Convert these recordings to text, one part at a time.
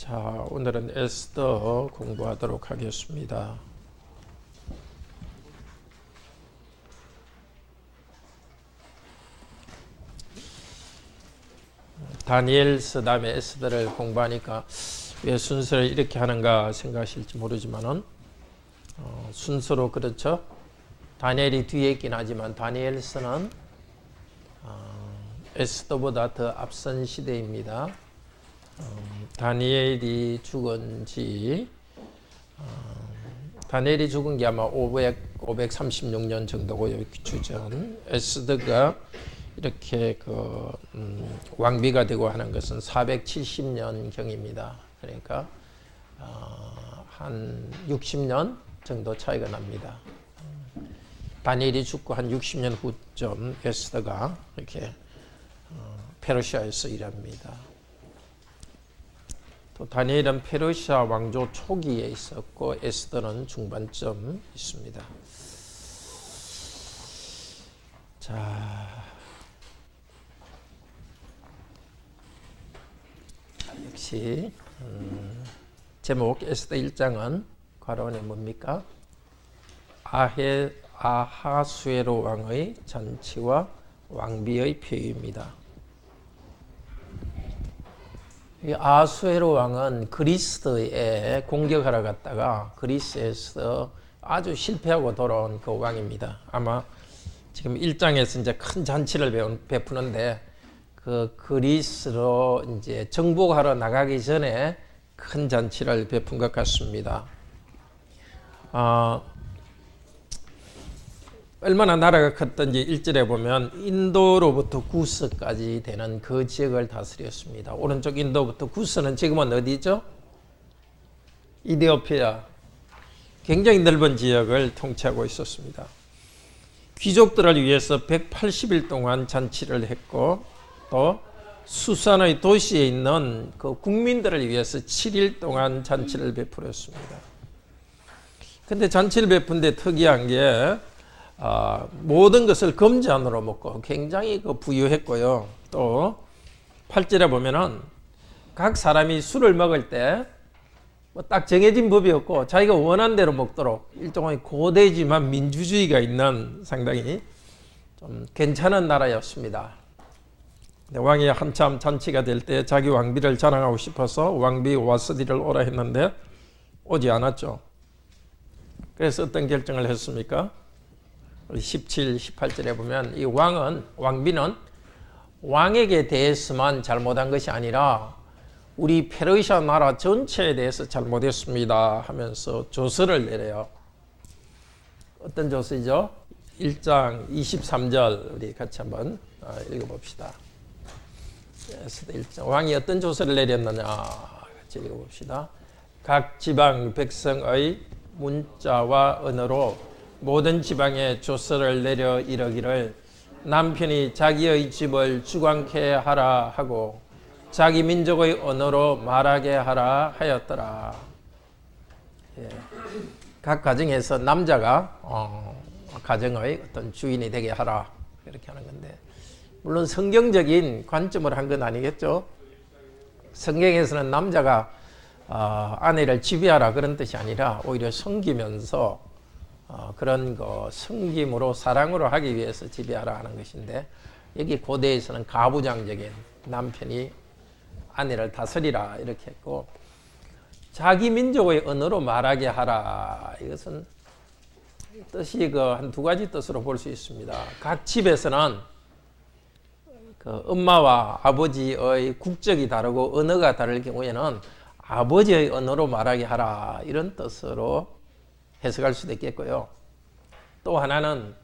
자, 오늘은 에스더 공부하도록 하겠습니다. 다니엘서 다음에 에스더를 공부하니까 왜 순서를 이렇게 하는가 생각하실지 모르지만은 순서로 그렇죠. 다니엘이 뒤에 있긴 하지만 다니엘서는 에스더보다 더 앞선 시대입니다. 다니엘이 죽은 게 아마 536년 정도고요. 주전. 에스더가 이렇게 왕비가 되고 하는 것은 470년 경입니다. 그러니까 한 60년 정도 차이가 납니다. 다니엘이 죽고 한 60년 후쯤 에스더가 이렇게 페르시아에서 일합니다. 또 다니엘은 페르시아 왕조 초기에 있었고 에스더는 중반쯤 있습니다. 자, 역시 제목 에스더 1장은 괄호 안에 뭡니까? 아하수에로 왕의 잔치와 왕비의 표입니다. 이 아하수에로 왕은 그리스에 공격하러 갔다가 그리스에서 아주 실패하고 돌아온 그 왕입니다. 아마 지금 1장에서 이제 큰 잔치를 베푸는데 그 그리스로 이제 정복하러 나가기 전에 큰 잔치를 베푼 것 같습니다. 얼마나 나라가 컸던지 1절에 보면 인도로부터 구스까지 되는 그 지역을 다스렸습니다. 오른쪽 인도부터 구스는 지금은 어디죠? 이디오피아. 굉장히 넓은 지역을 통치하고 있었습니다. 귀족들을 위해서 180일 동안 잔치를 했고 또 수산의 도시에 있는 그 국민들을 위해서 7일 동안 잔치를 베풀었습니다. 근데 잔치를 베푼데 특이한 게 모든 것을 금잔으로 먹고 굉장히 부유했고요. 또 8절에 보면은 각 사람이 술을 먹을 때 뭐 딱 정해진 법이 없고 자기가 원하는 대로 먹도록 일종의 고대지만 민주주의가 있는 상당히 좀 괜찮은 나라였습니다. 왕이 한참 잔치가 될 때 자기 왕비를 자랑하고 싶어서 왕비 와스디를 오라 했는데 오지 않았죠. 그래서 어떤 결정을 했습니까? 17, 18절에 보면 이 왕비는 왕에게 대해서만 잘못한 것이 아니라 우리 페르시아 나라 전체에 대해서 잘못했습니다 하면서 조서를 내려요. 어떤 조서이죠? 1장 23절 우리 같이 한번 읽어봅시다. 왕이 어떤 조서를 내렸느냐 같이 읽어봅시다. 각 지방 백성의 문자와 언어로 모든 지방에 조서를 내려 이르기를 남편이 자기의 집을 주관케 하라 하고 자기 민족의 언어로 말하게 하라 하였더라. 예. 각 가정에서 남자가 가정의 어떤 주인이 되게 하라 이렇게 하는 건데 물론 성경적인 관점으로 한 건 아니겠죠. 성경에서는 남자가 아내를 지배하라 그런 뜻이 아니라 오히려 섬기면서 그런 섬김으로 사랑으로 하기 위해서 지배하라 하는 것인데 여기 고대에서는 가부장적인 남편이 아내를 다스리라 이렇게 했고 자기 민족의 언어로 말하게 하라 이것은 뜻이 한 두 가지 뜻으로 볼 수 있습니다. 각 집에서는 엄마와 아버지의 국적이 다르고 언어가 다를 경우에는 아버지의 언어로 말하게 하라 이런 뜻으로 해석할 수도 있겠고요. 또 하나는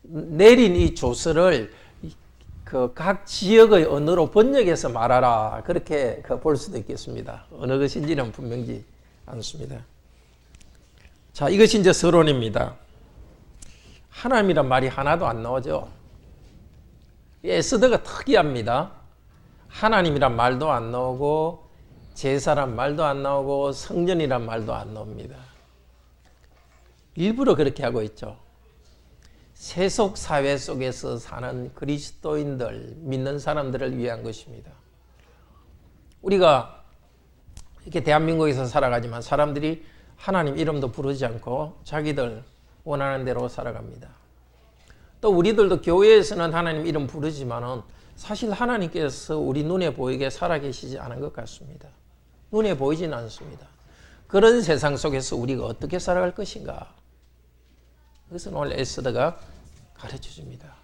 내린 이 조서를 각 지역의 언어로 번역해서 말하라 그렇게 볼 수도 있겠습니다. 어느 것인지는 분명히 않습니다. 자, 이것이 이제 서론입니다. 하나님이란 말이 하나도 안 나오죠. 에스더가 특이합니다. 하나님이란 말도 안 나오고 제사란 말도 안 나오고 성전이란 말도 안 나옵니다. 일부러 그렇게 하고 있죠. 세속 사회 속에서 사는 그리스도인들, 믿는 사람들을 위한 것입니다. 우리가 이렇게 대한민국에서 살아가지만 사람들이 하나님 이름도 부르지 않고 자기들 원하는 대로 살아갑니다. 또 우리들도 교회에서는 하나님 이름 부르지만은 사실 하나님께서 우리 눈에 보이게 살아계시지 않은 것 같습니다. 눈에 보이지는 않습니다. 그런 세상 속에서 우리가 어떻게 살아갈 것인가? 그것은 오늘 에스더가 가르쳐 줍니다.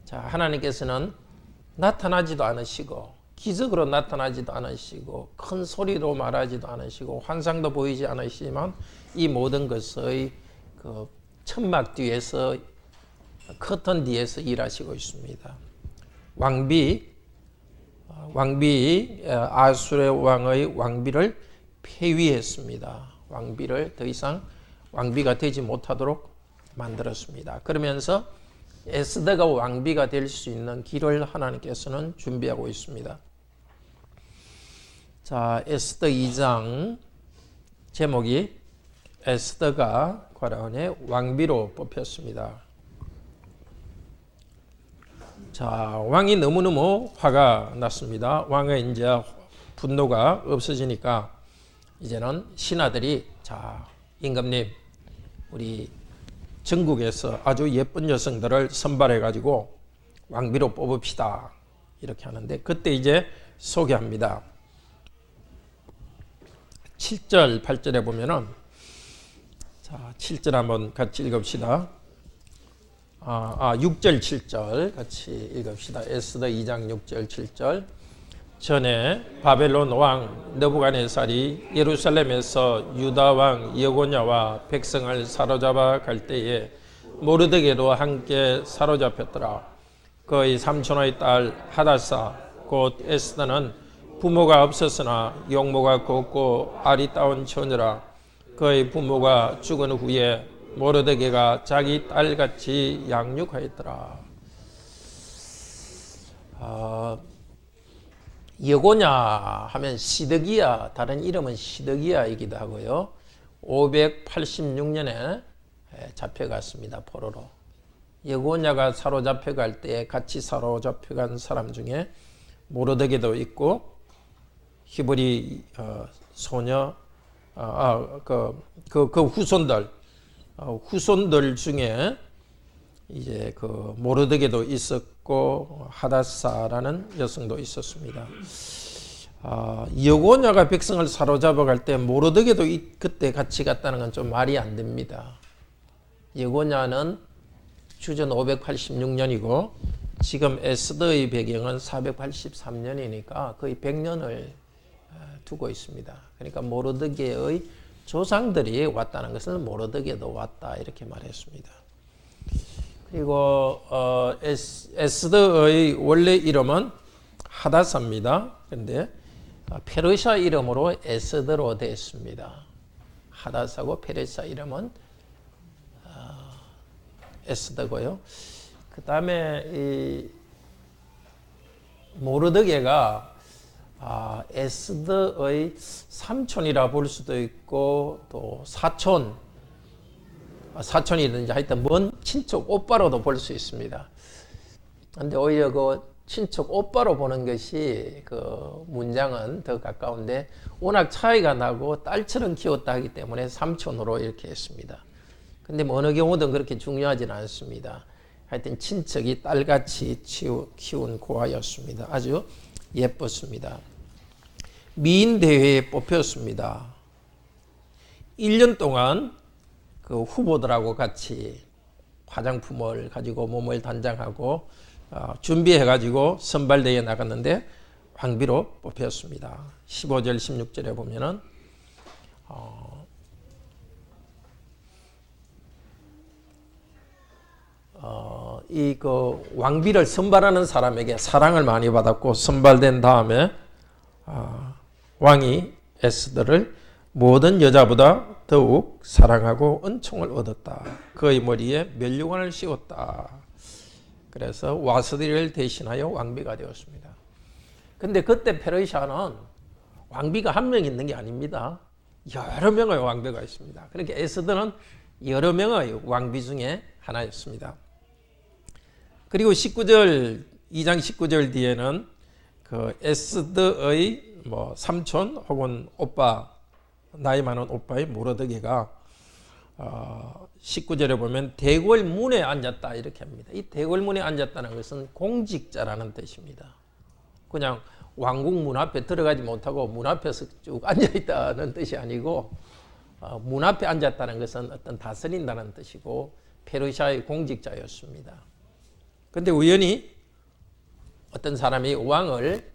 자, 하나님께서는 나타나지도 않으시고 기적으로 나타나지도 않으시고 큰 소리로 말하지도 않으시고 환상도 보이지 않으시지만 이 모든 것의 그 천막 뒤에서 커튼 뒤에서 일하시고 있습니다. 왕비 아수르 왕의 왕비를 폐위했습니다. 왕비를 더 이상 왕비가 되지 못하도록 만들었습니다. 그러면서 에스더가 왕비가 될 수 있는 길을 하나님께서는 준비하고 있습니다. 자, 에스더 2장 제목이 에스더가 과라온의 왕비로 뽑혔습니다. 자, 왕이 너무너무 화가 났습니다. 왕의 이제 분노가 없어지니까 이제는 신하들이 자, 임금님, 우리 전국에서 아주 예쁜 여성들을 선발해 가지고 왕비로 뽑읍시다. 이렇게 하는데 그때 이제 소개합니다. 7절, 8절에 보면은 자, 7절 한번 같이 읽읍시다. 6절, 7절 같이 읽읍시다. 에스더 2장 6절, 7절. 전에 바벨론 왕 느부갓네살이 예루살렘에서 유다 왕 여고냐와 백성을 사로잡아 갈 때에 모르드게도 함께 사로잡혔더라. 그의 삼촌의 딸 하다사 곧 에스더는 부모가 없었으나 용모가 곱고 아리따운 처녀라. 그의 부모가 죽은 후에 모르드게가 자기 딸같이 양육하였더라. 여고냐 하면 시드기야, 다른 이름은 시드기야이기도 하고요. 586년에 잡혀갔습니다. 포로로. 여고냐가 사로잡혀갈 때 같이 사로잡혀간 사람 중에 모르드게도 있고 히브리 소녀 그 후손들 중에 이제 그 모르드게도 있었고 하다사라는 여성도 있었습니다. 여고냐가 백성을 사로잡아 갈 때 모르드게도 그때 같이 갔다는 건 좀 말이 안 됩니다. 여고냐는 주전 586년이고 지금 에스더의 배경은 483년이니까 거의 100년을 두고 있습니다. 그러니까 모르드게의 조상들이 왔다는 것을 모르드게도 왔다 이렇게 말했습니다. 그리고 에스더의 원래 이름은 하다사입니다. 그런데 페르시아 이름으로 에스더로 되었습니다. 하다사고 페르시아 이름은 에스더고요. 그 다음에 이 모르드게가 에스더의 삼촌이라 볼 수도 있고 또 사촌이든지 하여튼 먼 친척 오빠로도 볼 수 있습니다. 그런데 오히려 그 친척 오빠로 보는 것이 그 문장은 더 가까운데 워낙 차이가 나고 딸처럼 키웠다 하기 때문에 삼촌으로 이렇게 했습니다. 근데 뭐 어느 경우든 그렇게 중요하지는 않습니다. 하여튼 친척이 딸같이 키운 고아였습니다. 아주 예뻤습니다. 미인 대회에 뽑혔습니다. 1년 동안 그 후보들하고 같이 화장품을 가지고 몸을 단장하고 준비해가지고 선발대회에 나갔는데 왕비로 뽑혔습니다. 15절, 16절에 보면은 이 그 왕비를 선발하는 사람에게 사랑을 많이 받았고 선발된 다음에 왕이 에스더를 모든 여자보다 더욱 사랑하고 은총을 얻었다. 그의 머리에 면류관을 씌웠다. 그래서 와스디를 대신하여 왕비가 되었습니다. 근데 그때 페르시아는 왕비가 한 명 있는 게 아닙니다. 여러 명의 왕비가 있습니다. 그러니까 에스더는 여러 명의 왕비 중에 하나였습니다. 그리고 2장 19절 뒤에는 그 에스더의 뭐 삼촌 혹은 오빠, 나이 많은 오빠의 모르드게가 19절에 보면 대궐문에 앉았다 이렇게 합니다. 이 대궐문에 앉았다는 것은 공직자라는 뜻입니다. 그냥 왕궁 문 앞에 들어가지 못하고 문 앞에서 쭉 앉아있다는 뜻이 아니고 문 앞에 앉았다는 것은 어떤 다스린다는 뜻이고 페르시아의 공직자였습니다. 그런데 우연히 어떤 사람이 왕을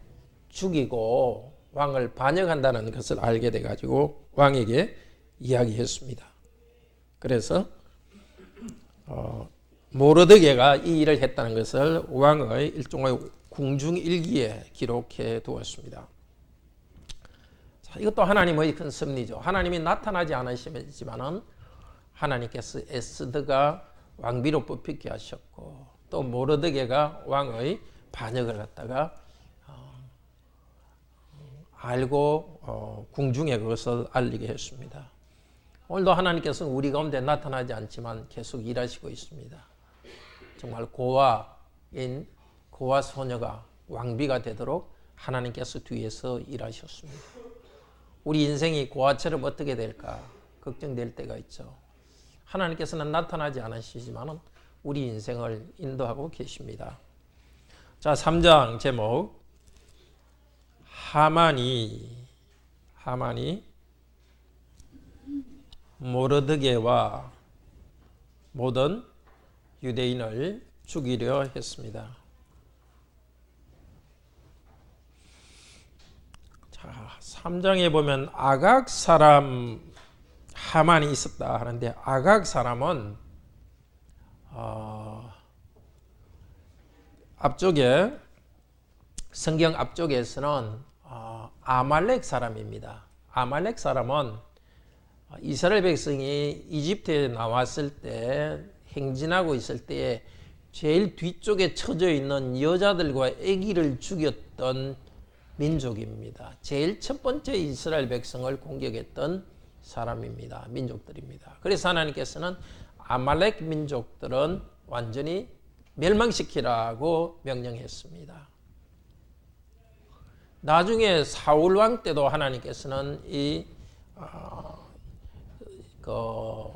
죽이고 왕을 반역한다는 것을 알게 돼가지고 왕에게 이야기했습니다. 그래서 모르드게가 이 일을 했다는 것을 왕의 일종의 궁중일기에 기록해 두었습니다. 자, 이것도 하나님의 큰 섭리죠. 하나님이 나타나지 않으시지만은 하나님께서 에스더가 왕비로 뽑히게 하셨고 또 모르드게가 왕의 반역을 갖다가 알고 궁중에 그것을 알리게 했습니다. 오늘도 하나님께서는 우리 가운데 나타나지 않지만 계속 일하시고 있습니다. 정말 고아인 고아 소녀가 왕비가 되도록 하나님께서 뒤에서 일하셨습니다. 우리 인생이 고아처럼 어떻게 될까 걱정될 때가 있죠. 하나님께서는 나타나지 않으시지만 우리 인생을 인도하고 계십니다. 자, 3장 제목 하만이 모르드게와 모든 유대인을 죽이려 했습니다. 자, 3장에 보면 아각 사람 하만이 있었다 하는데 아각 사람은 앞쪽에 성경 앞쪽에서는 아말렉 사람입니다. 아말렉 사람은 이스라엘 백성이 이집트에 나왔을 때 행진하고 있을 때 제일 뒤쪽에 처져 있는 여자들과 아기를 죽였던 민족입니다. 제일 첫 번째 이스라엘 백성을 공격했던 사람입니다. 민족들입니다. 그래서 하나님께서는 아말렉 민족들은 완전히 멸망시키라고 명령했습니다. 나중에 사울 왕 때도 하나님께서는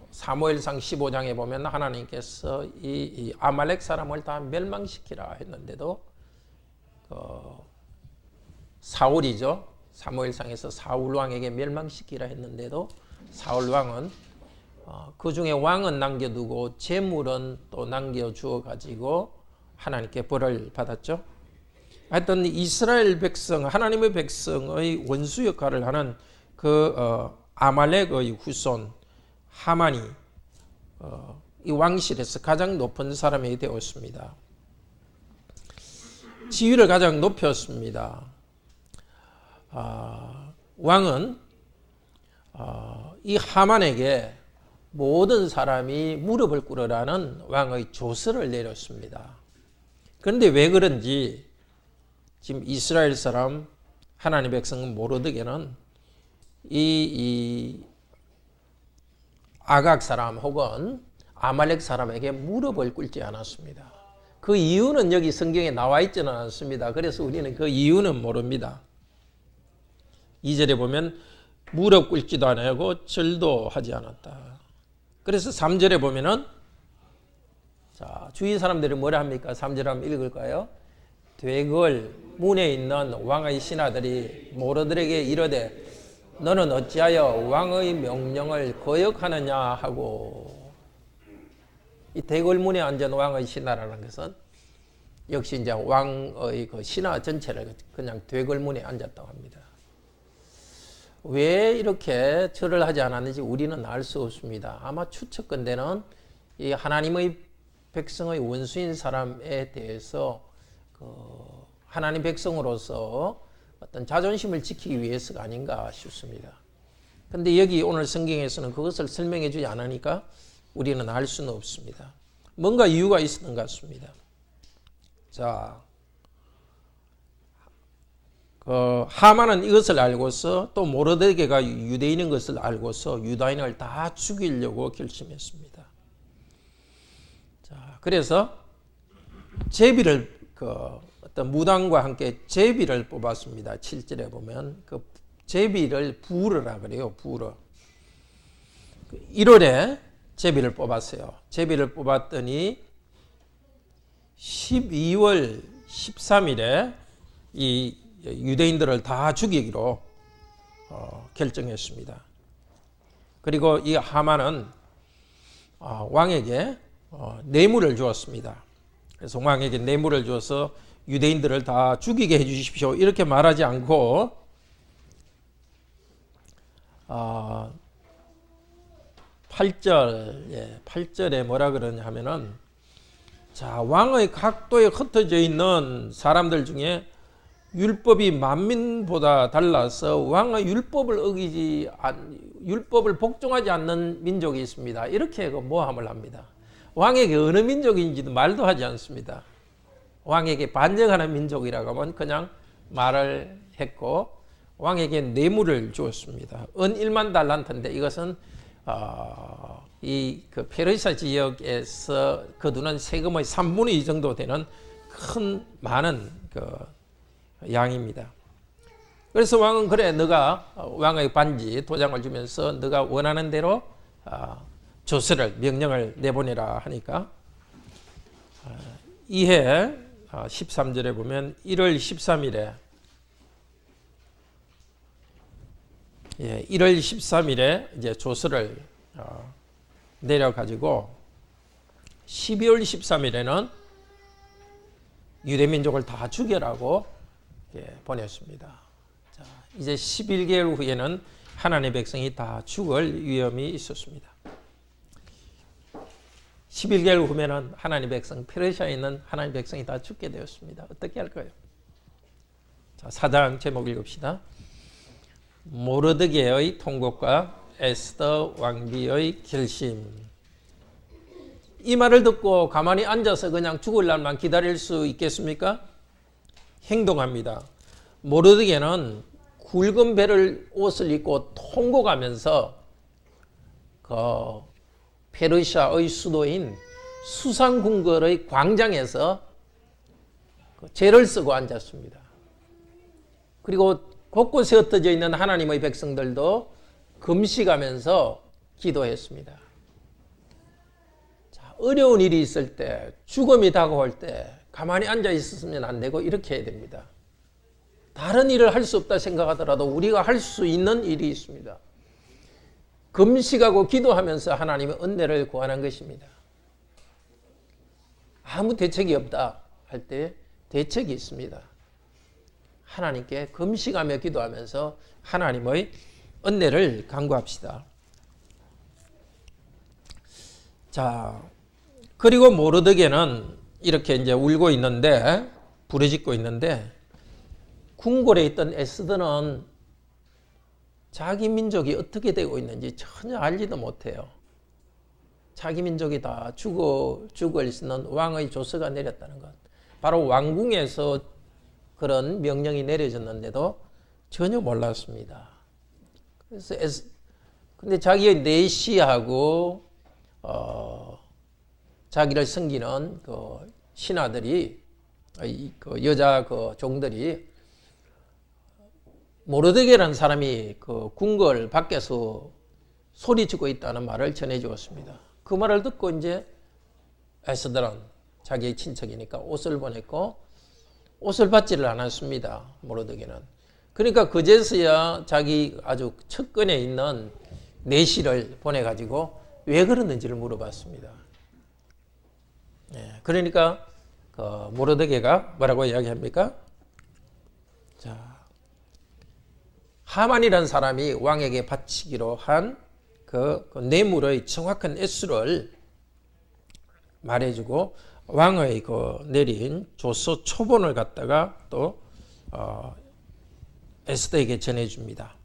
사무엘상 15장에 보면 하나님께서 이 아말렉 사람을 다 멸망시키라 했는데도 사울이죠. 사무엘상에서 사울 왕에게 멸망시키라 했는데도 사울 왕은 그 중에 왕은 남겨두고 재물은 또 남겨주어 가지고 하나님께 벌을 받았죠. 하여튼 이스라엘 백성, 하나님의 백성의 원수 역할을 하는 아말렉의 후손 하만이 이 왕실에서 가장 높은 사람이 되었습니다. 지위를 가장 높였습니다. 왕은 이 하만에게 모든 사람이 무릎을 꿇으라는 왕의 조서를 내렸습니다. 그런데 왜 그런지 지금 이스라엘 사람 하나님 백성 모르드게는 이 아각 사람 혹은 아말렉 사람에게 무릎을 꿇지 않았습니다. 그 이유는 여기 성경에 나와 있지는 않습니다. 그래서 우리는 그 이유는 모릅니다. 2절에 보면 무릎 꿇지도 않고 절도 하지 않았다. 그래서 3절에 보면은 자, 주위 사람들이 뭐라 합니까? 3절 한번 읽을까요? 되걸 문에 있는 왕의 신하들이 모르드게에게 이르되 너는 어찌하여 왕의 명령을 거역하느냐 하고, 이 대궐문에 앉은 왕의 신하라는 것은 역시 이제 왕의 그 신하 전체를 그냥 대궐문에 앉았다고 합니다. 왜 이렇게 절을 하지 않았는지 우리는 알 수 없습니다. 아마 추측컨대는 이 하나님의 백성의 원수인 사람에 대해서 하나님 백성으로서 어떤 자존심을 지키기 위해서가 아닌가 싶습니다. 그런데 여기 오늘 성경에서는 그것을 설명해 주지 않으니까 우리는 알 수는 없습니다. 뭔가 이유가 있었던 것 같습니다. 자, 하만은 이것을 알고서 또 모르드게가 유대인인 것을 알고서 유다인을 다 죽이려고 결심했습니다. 자, 그래서 제비를 어떤 무당과 함께 제비를 뽑았습니다. 7절에 보면 그 제비를 부르라 그래요. 부르. 1월에 제비를 뽑았어요. 제비를 뽑았더니 12월 13일에 이 유대인들을 다 죽이기로 결정했습니다. 그리고 이 하만은 왕에게 뇌물을 주었습니다. 그래서 왕에게 뇌물을 주어서 유대인들을 다 죽이게 해주십시오. 이렇게 말하지 않고 8절에 뭐라 그러냐 하면은, 자, 왕의 각도에 흩어져 있는 사람들 중에 율법이 만민보다 달라서 왕의 율법을 복종하지 않는 민족이 있습니다. 이렇게 모함을 합니다. 왕에게 어느 민족인지도 말도 하지 않습니다. 왕에게 반역하는 민족이라고 하면 그냥 말을 했고, 왕에게 뇌물을 주었습니다. 은 1만 달란트인데 이것은 그 페르시아 지역에서 거두는 세금의 3분의 2 정도 되는 많은 양입니다. 그래서 왕은 그래, 너가 왕의 반지 도장을 주면서 너가 원하는 대로 조서를 명령을 내보내라 하니까 이해 13절에 보면 1월 13일에 1월 13일에 이제 조서를 내려가지고 12월 13일에는 유대민족을 다 죽여라고 보냈습니다. 자, 이제 11개월 후에는 하나님의 백성이 다 죽을 위험이 있었습니다. 11개월 후면은 하나님의 백성, 페르시아에 있는 하나님의 백성이 다 죽게 되었습니다. 어떻게 할까요? 자, 4장 제목 읽읍시다. 모르드게의 통곡과 에스더 왕비의 결심. 이 말을 듣고 가만히 앉아서 그냥 죽을 날만 기다릴 수 있겠습니까? 행동합니다. 모르드게는 굵은 배를 옷을 입고 통곡하면서 그 페르시아의 수도인 수상궁궐의 광장에서 제를 쓰고 앉았습니다. 그리고 곳곳에 흩어져 있는 하나님의 백성들도 금식하면서 기도했습니다. 자, 어려운 일이 있을 때, 죽음이 다가올 때 가만히 앉아 있었으면 안 되고 이렇게 해야 됩니다. 다른 일을 할 수 없다 생각하더라도 우리가 할 수 있는 일이 있습니다. 금식하고 기도하면서 하나님의 은혜를 구하는 것입니다. 아무 대책이 없다 할 때 대책이 있습니다. 하나님께 금식하며 기도하면서 하나님의 은혜를 간구합시다. 자, 그리고 모르드게는 이렇게 이제 울고 있는데, 부르짖고 있는데, 궁궐에 있던 에스더는 자기 민족이 어떻게 되고 있는지 전혀 알지도 못해요. 자기 민족이 다 죽을 수 있는 왕의 조서가 내렸다는 것. 바로 왕궁에서 그런 명령이 내려졌는데도 전혀 몰랐습니다. 그래서 근데 자기의 내시하고 자기를 섬기는 그 신하들이, 그 여자 그 종들이 모르드게라는 사람이 그 궁궐 밖에서 소리치고 있다는 말을 전해 주었습니다. 그 말을 듣고 이제 에스더는 자기의 친척이니까 옷을 보냈고 옷을 받지를 않았습니다. 모르드게는. 그러니까 그제서야 자기 아주 측근에 있는 내시를 보내가지고 왜 그러는지를 물어봤습니다. 그러니까 그 모르드게가 뭐라고 이야기합니까? 자, 하만이라는 사람이 왕에게 바치기로 한 그 뇌물의 정확한 액수를 말해주고 왕의 그 내린 조서 초본을 갖다가 또 에스더에게 전해줍니다.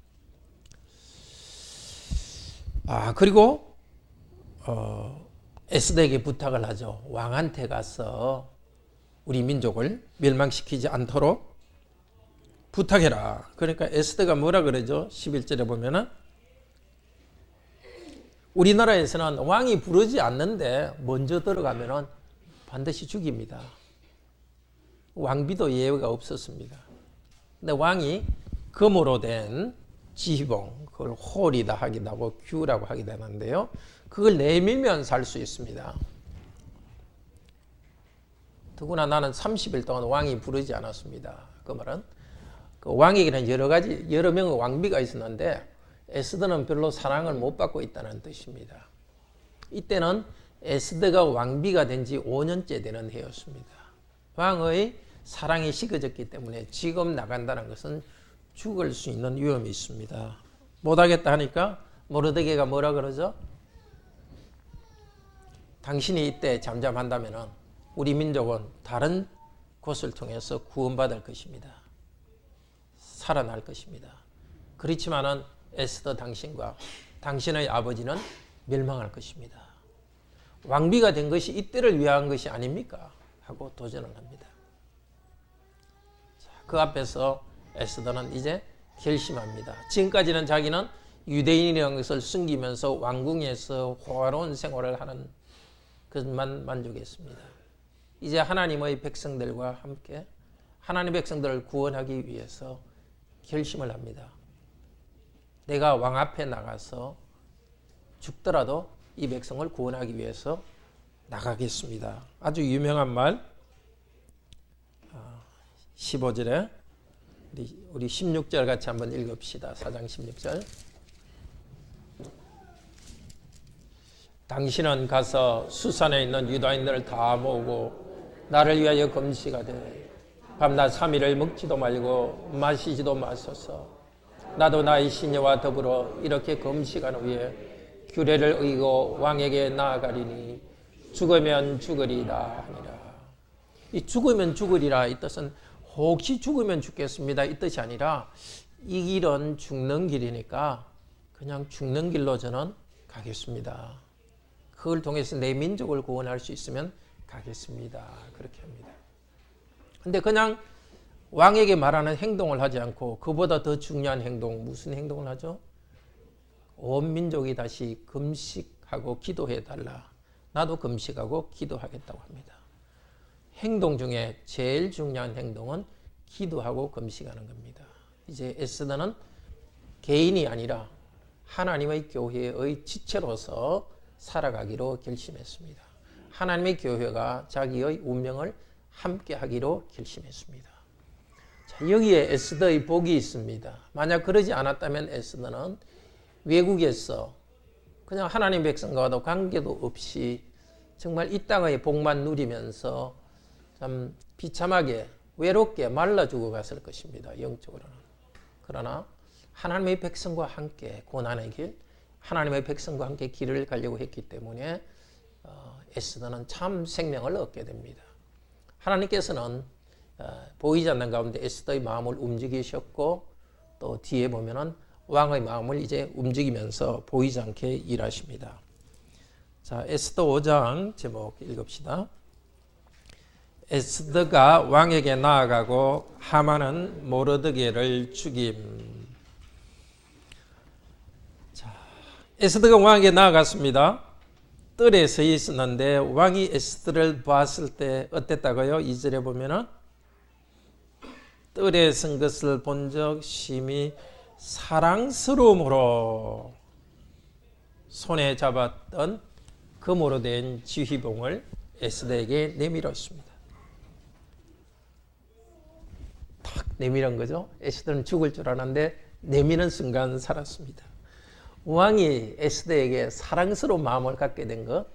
그리고 에스더에게 부탁을 하죠. 왕한테 가서 우리 민족을 멸망시키지 않도록 부탁해라. 그러니까 에스더가 뭐라 그러죠? 11절에 보면은 우리나라에서는 왕이 부르지 않는데 먼저 들어가면은 반드시 죽입니다. 왕비도 예외가 없었습니다. 근데 왕이 금으로 된 지휘봉, 그걸 홀이다 하기도 하고 규라고 하기도 하는데요. 그걸 내밀면 살 수 있습니다. 더구나 나는 30일 동안 왕이 부르지 않았습니다. 그 말은 그 왕에게는 여러 명의 왕비가 있었는데 에스더는 별로 사랑을 못 받고 있다는 뜻입니다. 이때는 에스더가 왕비가 된 지 5년째 되는 해였습니다. 왕의 사랑이 식어졌기 때문에 지금 나간다는 것은 죽을 수 있는 위험이 있습니다. 못하겠다 하니까 모르드게가 뭐라 그러죠? 당신이 이때 잠잠한다면 우리 민족은 다른 곳을 통해서 구원받을 것입니다. 살아날 것입니다. 그렇지만은 에스더 당신과 당신의 아버지는 멸망할 것입니다. 왕비가 된 것이 이때를 위한 것이 아닙니까? 하고 도전을 합니다. 그 앞에서 에스더는 이제 결심합니다. 지금까지는 자기는 유대인이라는 것을 숨기면서 왕궁에서 호화로운 생활을 하는 것만 만족했습니다. 이제 하나님의 백성들과 함께 하나님의 백성들을 구원하기 위해서 결심을 합니다. 내가 왕 앞에 나가서 죽더라도 이 백성을 구원하기 위해서 나가겠습니다. 아주 유명한 말 15절에 우리 16절 같이 한번 읽읍시다. 4장 16절. 당신은 가서 수산에 있는 유다인들을 다 모으고 나를 위하여 금식하되 밤낮 3일을 먹지도 말고 마시지도 마소서. 나도 나의 시녀와 더불어 이렇게 금식한 후에 규례를 의고 왕에게 나아가리니 죽으면 죽으리라 하니라. 이 죽으면 죽으리라 이 뜻은 혹시 죽으면 죽겠습니다 이 뜻이 아니라 이 길은 죽는 길이니까 그냥 죽는 길로 저는 가겠습니다. 그걸 통해서 내 민족을 구원할 수 있으면 가겠습니다. 그렇게 합니다. 근데 그냥 왕에게 말하는 행동을 하지 않고 그보다 더 중요한 행동, 무슨 행동을 하죠? 온 민족이 다시 금식하고 기도해 달라. 나도 금식하고 기도하겠다고 합니다. 행동 중에 제일 중요한 행동은 기도하고 금식하는 겁니다. 이제 에스더는 개인이 아니라 하나님의 교회의 지체로서 살아가기로 결심했습니다. 하나님의 교회가 자기의 운명을 함께 하기로 결심했습니다. 자, 여기에 에스더의 복이 있습니다. 만약 그러지 않았다면 에스더는 외국에서 그냥 하나님 백성과도 관계도 없이 정말 이 땅의 복만 누리면서 참 비참하게 외롭게 말라 죽어갔을 것입니다. 영적으로는. 그러나 하나님의 백성과 함께 고난의 길, 하나님의 백성과 함께 길을 가려고 했기 때문에 에스더는 참 생명을 얻게 됩니다. 하나님께서는 보이지 않는 가운데 에스더의 마음을 움직이셨고 또 뒤에 보면은 왕의 마음을 이제 움직이면서 보이지 않게 일하십니다. 자, 에스더 5장 제목 읽읍시다. 에스더가 왕에게 나아가고 하만은 모르드게를 죽임. 자, 에스더가 왕에게 나아갔습니다. 뜰에 서 있었는데 왕이 에스더를 봤을 때 어땠다고요? 2절에 보면은 뜰에 선 것을 본 적 심히 사랑스러움으로 손에 잡았던 금으로 된 지휘봉을 에스더에게 내밀었습니다. 탁 내밀은 거죠. 에스더는 죽을 줄 알았는데 내미는 순간 살았습니다. 왕이 에스더에게 사랑스러운 마음을 갖게 된 것,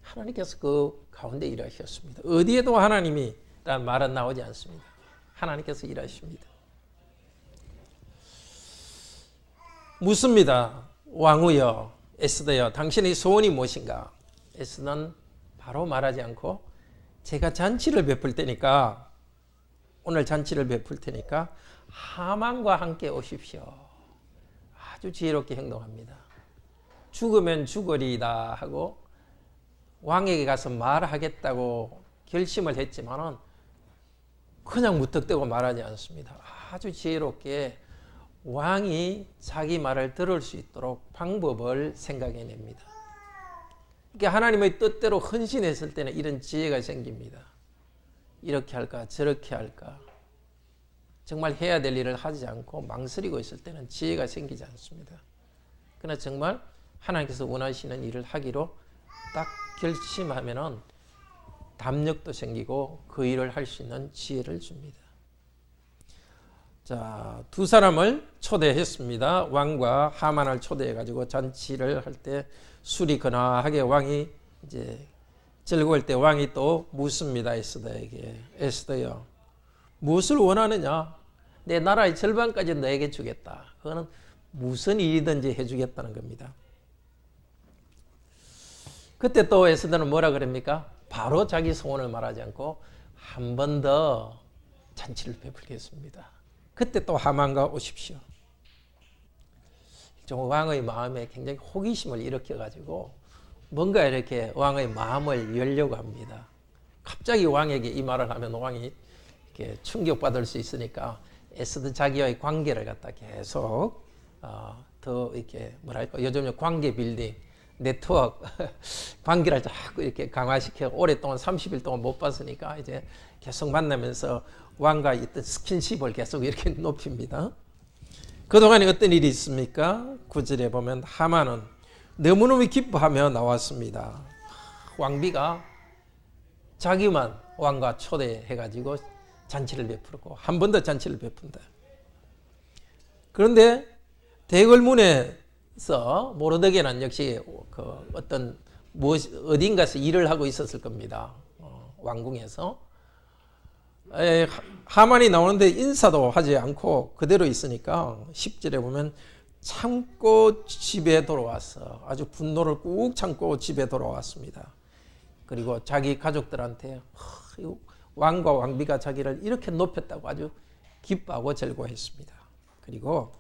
하나님께서 그 가운데 일하셨습니다. 어디에도 하나님이라는 말은 나오지 않습니다. 하나님께서 일하십니다. 묻습니다. 왕후여, 에스더여, 당신의 소원이 무엇인가? 에스더는 바로 말하지 않고 제가 잔치를 베풀 테니까 오늘 잔치를 베풀 테니까 하만과 함께 오십시오. 아주 지혜롭게 행동합니다. 죽으면 죽으리다 하고 왕에게 가서 말하겠다고 결심을 했지만은 그냥 무턱대고 말하지 않습니다. 아주 지혜롭게 왕이 자기 말을 들을 수 있도록 방법을 생각해냅니다. 그러니까 하나님의 뜻대로 헌신했을 때는 이런 지혜가 생깁니다. 이렇게 할까 저렇게 할까 정말 해야 될 일을 하지 않고 망설이고 있을 때는 지혜가 생기지 않습니다. 그러나 정말 하나님께서 원하시는 일을 하기로 딱 결심하면은 담력도 생기고 그 일을 할 수 있는 지혜를 줍니다. 자, 두 사람을 초대했습니다. 왕과 하만을 초대해가지고 잔치를 할 때 술이 거나하게 왕이 이제 즐거울 때 왕이 또 묻습니다. 에스더에게. 에스더여, 무엇을 원하느냐? 내 나라의 절반까지 너에게 주겠다. 그거는 무슨 일이든지 해주겠다는 겁니다. 그때 또 에스더는 뭐라 그럽니까? 바로 자기 소원을 말하지 않고 한 번 더 잔치를 베풀겠습니다. 그때 또 하만과 오십시오. 왕의 마음에 굉장히 호기심을 일으켜가지고 뭔가 이렇게 왕의 마음을 열려고 합니다. 갑자기 왕에게 이 말을 하면 왕이 이렇게 충격받을 수 있으니까 에스더 자기와의 관계를 갖다 계속 더 이렇게 뭐랄까 요즘에 관계 빌딩 네트워크 관계를 자꾸 이렇게 강화시켜 오랫동안 30일 동안 못 봤으니까 이제 계속 만나면서 왕과 있던 스킨십을 계속 이렇게 높입니다. 그동안에 어떤 일이 있습니까? 9절에 보면 하만은 너무너무 기뻐하며 나왔습니다. 왕비가 자기만 왕과 초대해가지고 잔치를 베풀고 한 번 더 잔치를 베푼다. 그런데 대궐문에서 모르드게는 역시 그 어떤 어딘가에서 일을 하고 있었을 겁니다. 왕궁에서. 하만이 나오는데 인사도 하지 않고 그대로 있으니까 10절에 보면 참고 집에 돌아왔어. 아주 분노를 꾹 참고 집에 돌아왔습니다. 그리고 자기 가족들한테 왕과 왕비가 자기를 이렇게 높였다고 아주 기뻐하고 즐거워했습니다. 그리고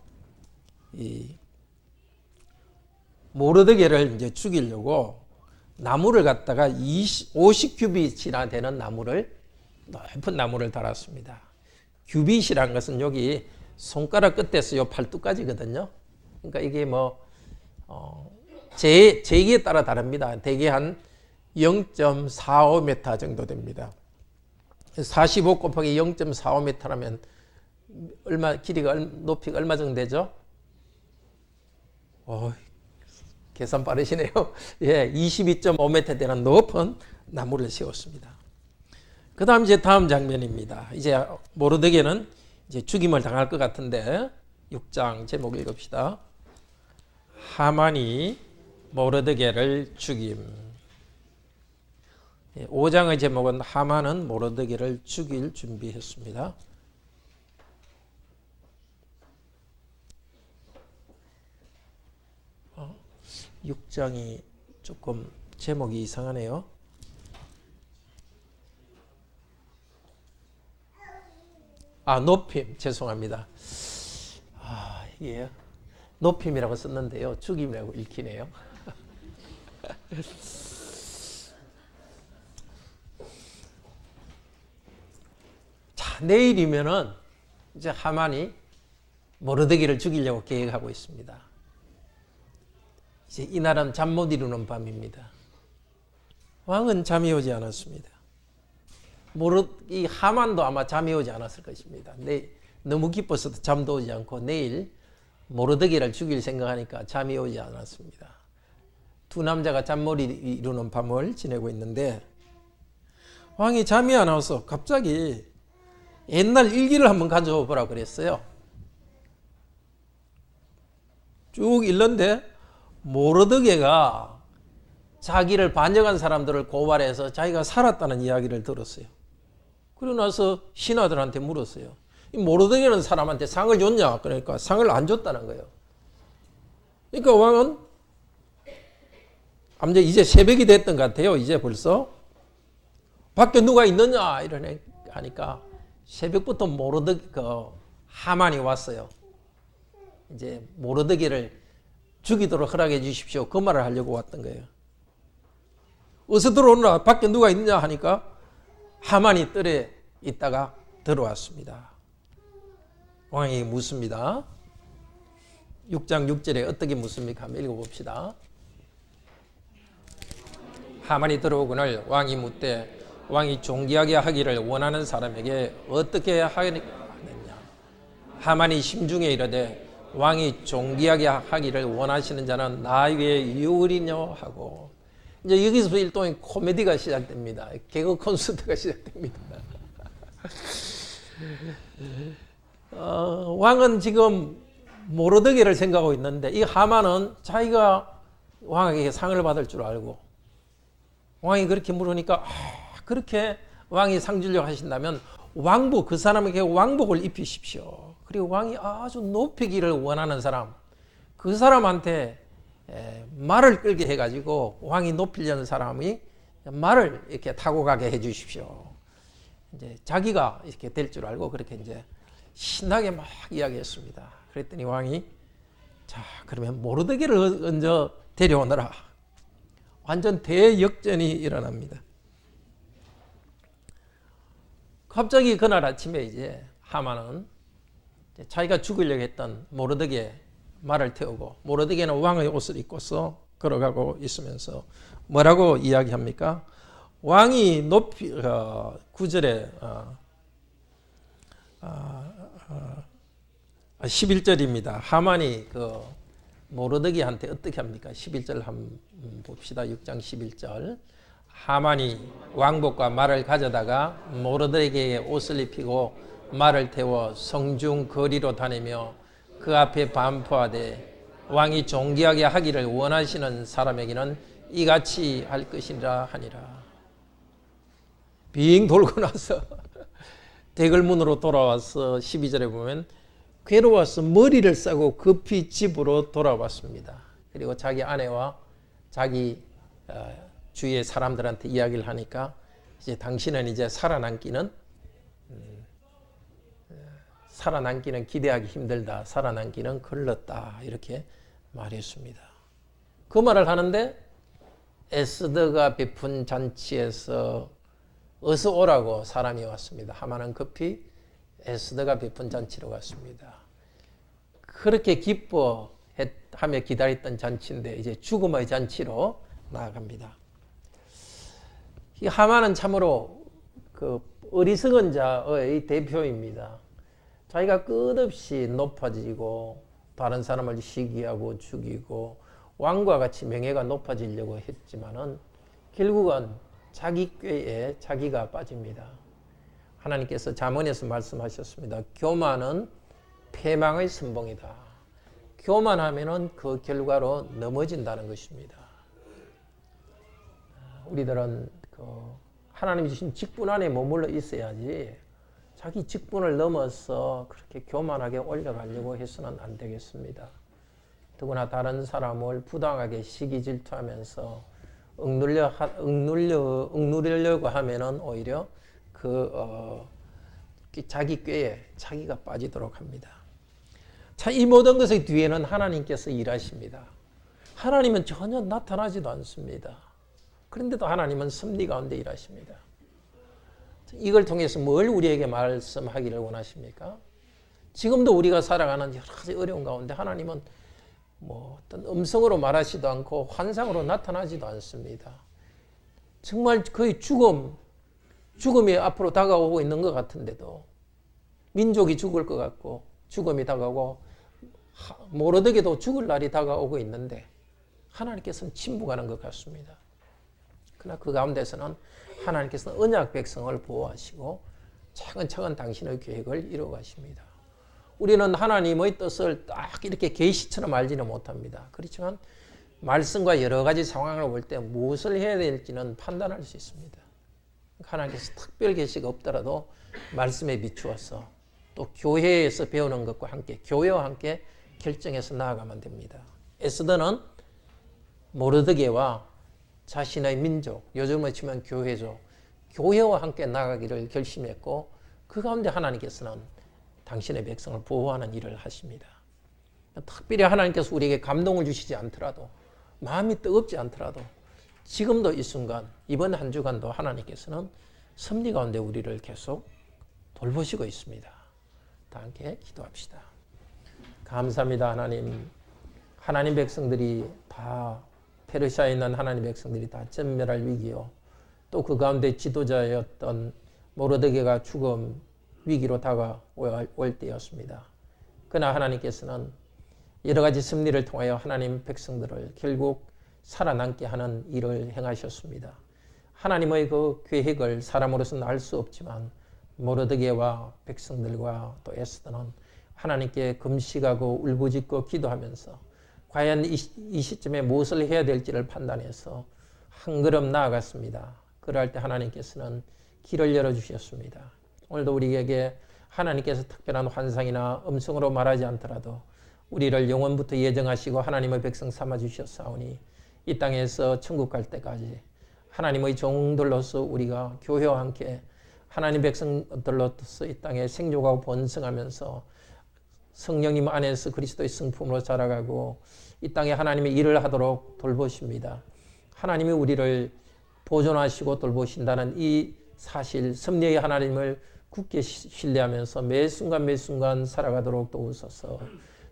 이 모르드게를 이제 죽이려고 나무를 갖다가 50규빗이나 되는 나무를 높은 나무를 달았습니다. 규빗이란 것은 여기 손가락 끝에서 요 팔뚝까지거든요. 그러니까 이게 뭐 제기에 따라 다릅니다. 대개 한 0.45m 정도 됩니다. 45 곱하기 0.45m라면 얼마 길이가 높이가 얼마 정도 되죠? 계산 빠르시네요. 예, 22.5m 되는 높은 나무를 세웠습니다. 그다음 이제 다음 장면입니다. 이제 모르드게는 이제 죽임을 당할 것 같은데 6장 제목 읽읍시다. 하만이 모르드게를 죽임. 5장의 제목은 하만은 모르드게를 죽일 준비했습니다. 6장이 조금 제목이 이상하네요. 높임. 죄송합니다. 이게 높임이라고 썼는데요. 죽임이라고 읽히네요. 자, 내일이면은 이제 하만이 모르드게를 죽이려고 계획하고 있습니다. 이제 이날은 잠 못 이루는 밤입니다. 왕은 잠이 오지 않았습니다. 이 하만도 아마 잠이 오지 않았을 것입니다. 너무 기뻐서 잠도 오지 않고 내일 모르드게를 죽일 생각하니까 잠이 오지 않았습니다. 두 남자가 잠 못 이루는 밤을 지내고 있는데 왕이 잠이 안 와서 갑자기 옛날 일기를 한번 가져와 보라 그랬어요. 쭉 읽는데 모르드게가 자기를 반역한 사람들을 고발해서 자기가 살았다는 이야기를 들었어요. 그러고 나서 신하들한테 물었어요. 이 모르드게는 사람한테 상을 줬냐? 그러니까 상을 안 줬다는 거예요. 그러니까 왕은 이제 새벽이 됐던 것 같아요. 이제 벌써 밖에 누가 있느냐 이러네 하니까 새벽부터 하만이 왔어요. 이제 모르드게를 죽이도록 허락해 주십시오. 그 말을 하려고 왔던 거예요. 어서 들어오느라 밖에 누가 있느냐 하니까 하만이 뜰에 있다가 들어왔습니다. 왕에게 묻습니다. 6장 6절에 어떻게 묻습니까? 한번 읽어봅시다. 하만이 들어오거늘 왕이 묻되 왕이 존귀하게 하기를 원하는 사람에게 어떻게 하느냐. 하만이 심중에 이르되 왕이 존귀하게 하기를 원하시는 자는 나 위에 유리뇨 하고, 이제 여기서 일종의 코미디가 시작됩니다. 개그 콘서트가 시작됩니다. 왕은 지금 모르드게를 생각하고 있는데, 이 하만은 자기가 왕에게 상을 받을 줄 알고, 왕이 그렇게 물으니까 그렇게 왕이 상 주려고 하신다면 왕복, 그 사람에게 왕복을 입히십시오. 그리고 왕이 아주 높이기를 원하는 사람, 그 사람한테 말을 끌게 해가지고 왕이 높이려는 사람이 말을 이렇게 타고 가게 해주십시오. 이제 자기가 이렇게 될 줄 알고 그렇게 이제 신나게 막 이야기했습니다. 그랬더니 왕이 자, 그러면 모르드게를 먼저 데려오너라. 완전 대역전이 일어납니다. 갑자기 그날 아침에 이제 하만은 자기가 죽으려고 했던 모르드게 말을 태우고, 모르드게는 왕의 옷을 입고서 걸어가고 있으면서 뭐라고 이야기합니까? 왕이 높이 9절에 11절입니다. 하만이 그 모르드게한테 어떻게 합니까? 11절 한번 봅시다. 6장 11절. 하만이 왕복과 말을 가져다가 모르드게에게 옷을 입히고 말을 태워 성중 거리로 다니며 그 앞에 반포하되 왕이 존귀하게 하기를 원하시는 사람에게는 이같이 할 것이라 하니라. 빙 돌고 나서 대궐문으로 돌아와서 12절에 보면 괴로워서 머리를 싸고 급히 집으로 돌아왔습니다. 그리고 자기 아내와 자기 주위의 사람들한테 이야기를 하니까 이제 당신은 이제 살아남기는 기대하기 힘들다. 살아남기는 걸렀다. 이렇게 말했습니다. 그 말을 하는데 에스더가 베푼 잔치에서 어서 오라고 사람이 왔습니다. 하만은 급히 에스더가 베푼 잔치로 갔습니다. 그렇게 기뻐하며 기다렸던 잔치인데 이제 죽음의 잔치로 나아갑니다. 이 하만은 참으로 그 어리석은 자의 대표입니다. 자기가 끝없이 높아지고 다른 사람을 시기하고 죽이고 왕과 같이 명예가 높아지려고 했지만은 결국은 자기 꾀에 자기가 빠집니다. 하나님께서 잠언에서 말씀하셨습니다. 교만은 패망의 선봉이다. 교만하면은 그 결과로 넘어진다는 것입니다. 우리들은 하나님이 주신 직분 안에 머물러 있어야지 자기 직분을 넘어서 그렇게 교만하게 올라가려고 해서는 안 되겠습니다. 더구나 다른 사람을 부당하게 시기 질투하면서 억누르려고 하면은 오히려 자기 꾀에 자기가 빠지도록 합니다. 자, 이 모든 것의 뒤에는 하나님께서 일하십니다. 하나님은 전혀 나타나지도 않습니다. 그런데도 하나님은 섭리 가운데 일하십니다. 이걸 통해서 뭘 우리에게 말씀하기를 원하십니까? 지금도 우리가 살아가는 여러 가지 어려운 가운데 하나님은 어떤 음성으로 말하지도 않고 환상으로 나타나지도 않습니다. 정말 거의 죽음이 앞으로 다가오고 있는 것 같은데도, 민족이 죽을 것 같고 죽음이 다가오고 모르드게도 죽을 날이 다가오고 있는데 하나님께서는 침묵하는 것 같습니다. 그러나 그 가운데서는 하나님께서는 언약 백성을 보호하시고 차근차근 당신의 계획을 이루어가십니다. 우리는 하나님의 뜻을 딱 이렇게 계시처럼 알지는 못합니다. 그렇지만 말씀과 여러 가지 상황을 볼 때 무엇을 해야 될지는 판단할 수 있습니다. 하나님께서 특별 계시가 없더라도 말씀에 비추어서 또 교회에서 배우는 것과 함께 교회와 함께 결정해서 나아가면 됩니다. 에스더는 모르드게와 자신의 민족, 요즘에 치면 교회죠. 교회와 함께 나가기를 결심했고 그 가운데 하나님께서는 당신의 백성을 보호하는 일을 하십니다. 특별히 하나님께서 우리에게 감동을 주시지 않더라도, 마음이 뜨겁지 않더라도 지금도 이 순간, 이번 한 주간도 하나님께서는 섭리 가운데 우리를 계속 돌보시고 있습니다. 다 함께 기도합시다. 감사합니다. 하나님 백성들이 다, 페르시아에 있는 하나님 백성들이 다 전멸할 위기요, 또 그 가운데 지도자였던 모르드게가 죽음 위기로 다가올 때였습니다. 그러나 하나님께서는 여러 가지 섭리를 통하여 하나님 백성들을 결국 살아남게 하는 일을 행하셨습니다. 하나님의 그 계획을 사람으로서는 알 수 없지만 모르드게와 백성들과 또 에스더는 하나님께 금식하고 울부짖고 기도하면서 과연 이 시점에 무엇을 해야 될지를 판단해서 한 걸음 나아갔습니다. 그럴 때 하나님께서는 길을 열어주셨습니다. 오늘도 우리에게 하나님께서 특별한 환상이나 음성으로 말하지 않더라도 우리를 영원부터 예정하시고 하나님의 백성 삼아주셨사오니 이 땅에서 천국 갈 때까지 하나님의 종들로서 우리가 교회와 함께 하나님 백성들로서 이 땅에 생존하고 번성하면서 성령님 안에서 그리스도의 성품으로 자라가고 이 땅에 하나님의 일을 하도록 돌보십니다. 하나님이 우리를 보존하시고 돌보신다는 이 사실, 섭리의 하나님을 굳게 신뢰하면서 매 순간 살아가도록 도우소서.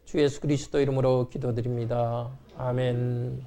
주 예수 그리스도 이름으로 기도드립니다. 아멘.